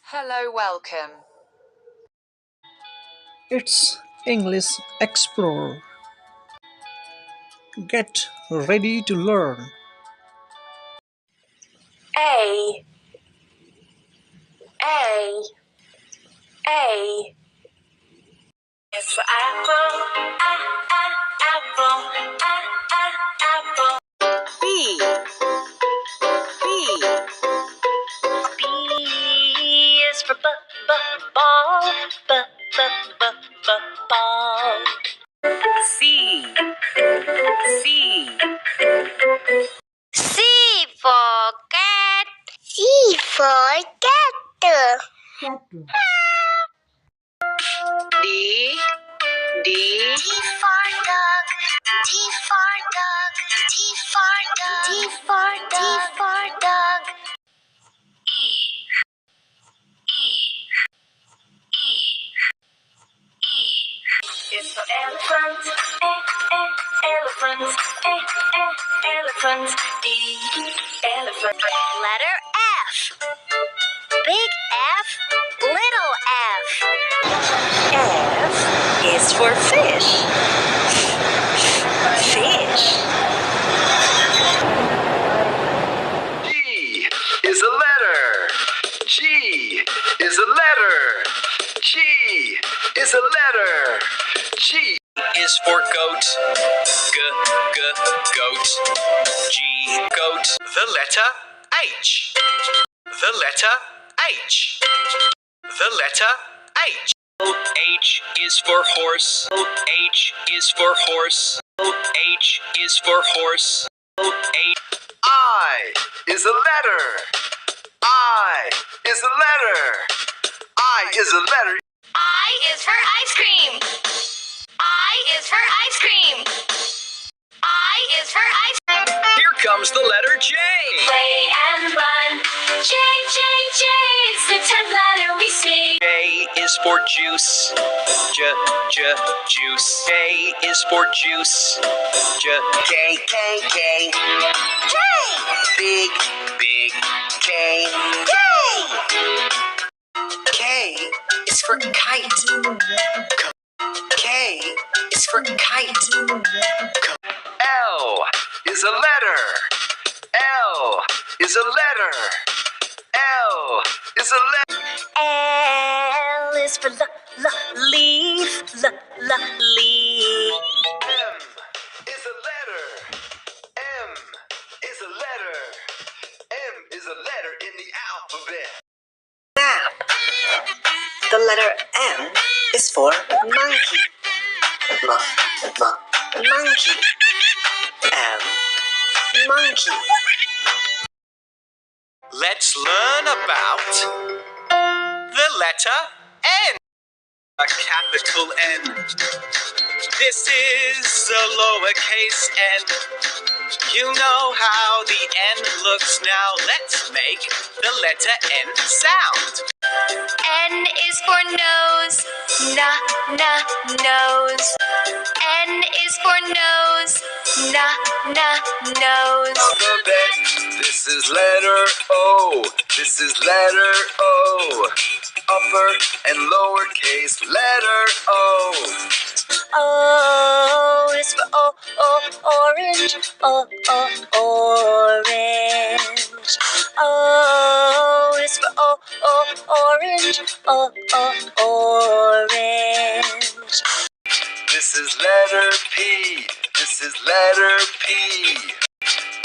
Hello, welcome. It's English Explorer. Get ready to learn. A, A, A. It's for apple, apple, apple. B, B. B is for ball, ball. C, C. C for cat. C for cat. D, D. D for dog. D for dog. D for dog. D for dog. D for dog. E, E, E, E. It's for elephant. Elephant. Elephant. E, elephant. Letter F. Big F, little f. F is for fish. Fish. G is a letter. G is a letter. G is a letter. G is for goat. Goat. G, goat. The letter H. The letter H. The letter H. H is for horse. H is for horse. H is for horse. I is a letter. I is a letter. I is a letter. I is for ice cream. I is for ice cream. I is for ice cream. Here comes the letter J. Play and run. J, it's the 10th letter we see. J is for juice. Juice. J is for juice. K. J, Big K. K is for kite. K is for kite. L is a letter. L is a letter. L is a letter. L is for leaf. Leaf. M is a letter. M is a letter. M is a letter in the alphabet. Map. The letter M is for monkey. Monkey. M. Monkey. Let's learn about the letter N. A capital N. This is a lowercase n. You know how the N looks now. Let's make the letter N sound. N is for nose. Nose. N is for nose. Nose. Alphabet. This is letter O. This is letter O. Upper and lowercase letter O. O is for orange. Orange. O is for orange. Orange. This is letter P. This is letter P.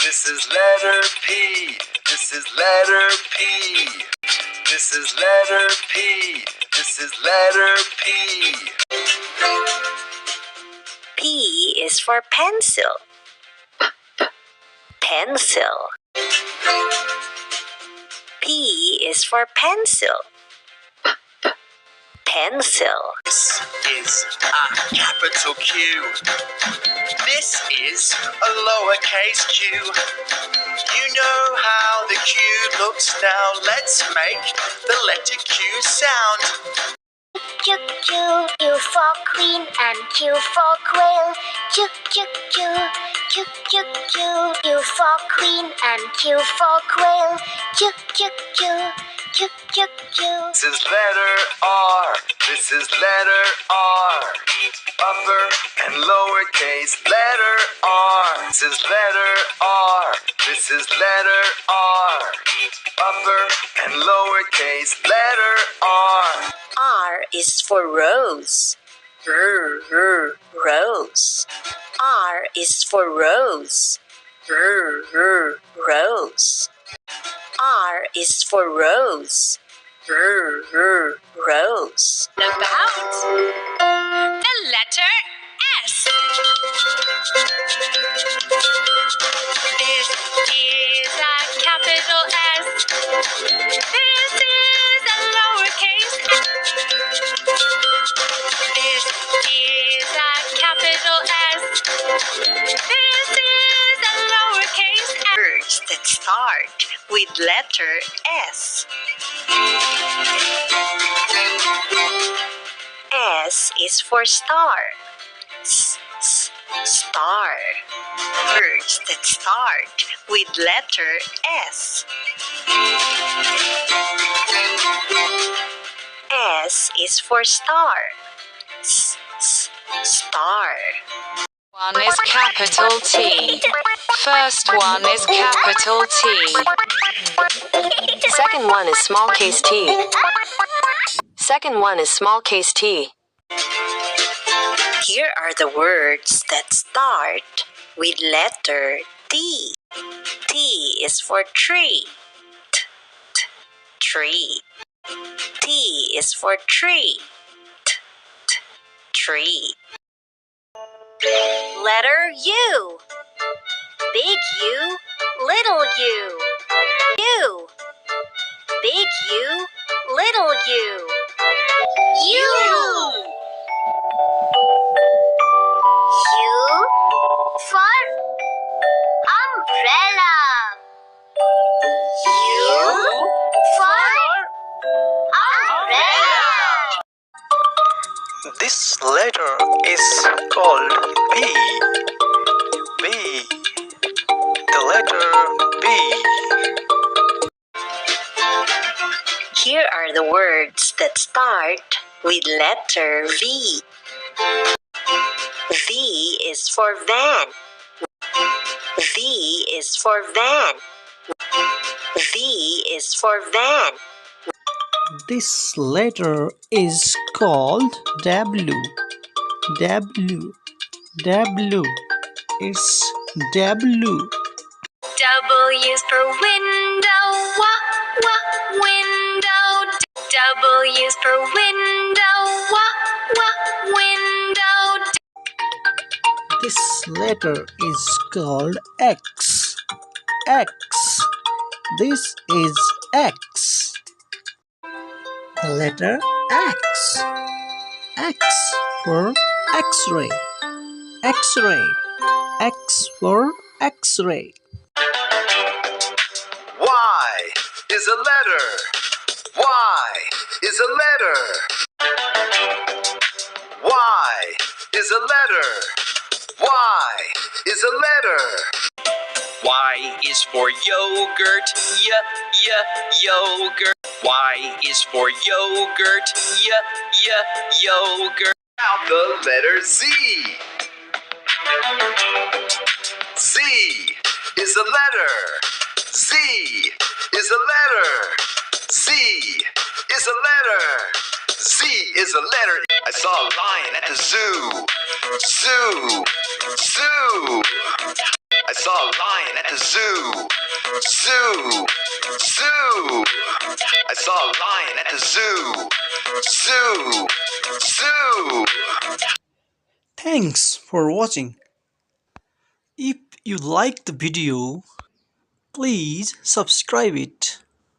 This is letter P. This is letter P. This is letter P. This is letter P. P is for pencil. Pencil. P is for pencil. Pencil. This is a capital Q. This is a lowercase q. You know how the Q looks now. Let's make the letter Q sound. Q, Q for queen and Q for quail. Q, Q, Q for queen and Q for quail. Q, Q, Q, Q. This is letter R. This is letter R. Upper and lowercase letter R. This is letter R. This is letter R. Upper and lowercase letter R. R is for rose. Rose. R is for rose. Rose. R is for rose. Rose. About the letter S. This is a capital S. This is a lowercase s. This is a capital S. This is a lowercase s. Words that start with letter S. S is for star. Star. Words that start with letter S. S is for star. Star. One is capital T. First one is capital T. Second one is small case t. Second one is small case t. Here are the words that start with letter T. T is for tree. Tree. T is for tree. Tree. Letter U. Big U, little u. U. Big U, little u. U. U for umbrella. U for umbrella. This letter is called B. B. The letter B. Here are the words that start with letter V. V is for van. V is for van. V is for van. This letter is called W. W. W. It's W. W's for window, window. W's for window, window. This letter is called X. X. This is X. The letter X. X for X-ray. X-ray. X for X-ray. Y is a letter. Y is a letter. Y is a letter. Y is a letter. Y is for yogurt. Yogurt. Y is for yogurt. Yogurt. Now the letter Z. Z is a letter. Z is a letter. Z is a letter. Z is a letter. I saw a lion at the zoo. Zoo. Zoo. I saw a lion at the zoo. Zoo. Zoo. I saw a lion at the zoo. Zoo. Zoo. Thanks for watching. If you liked the video, please subscribe it.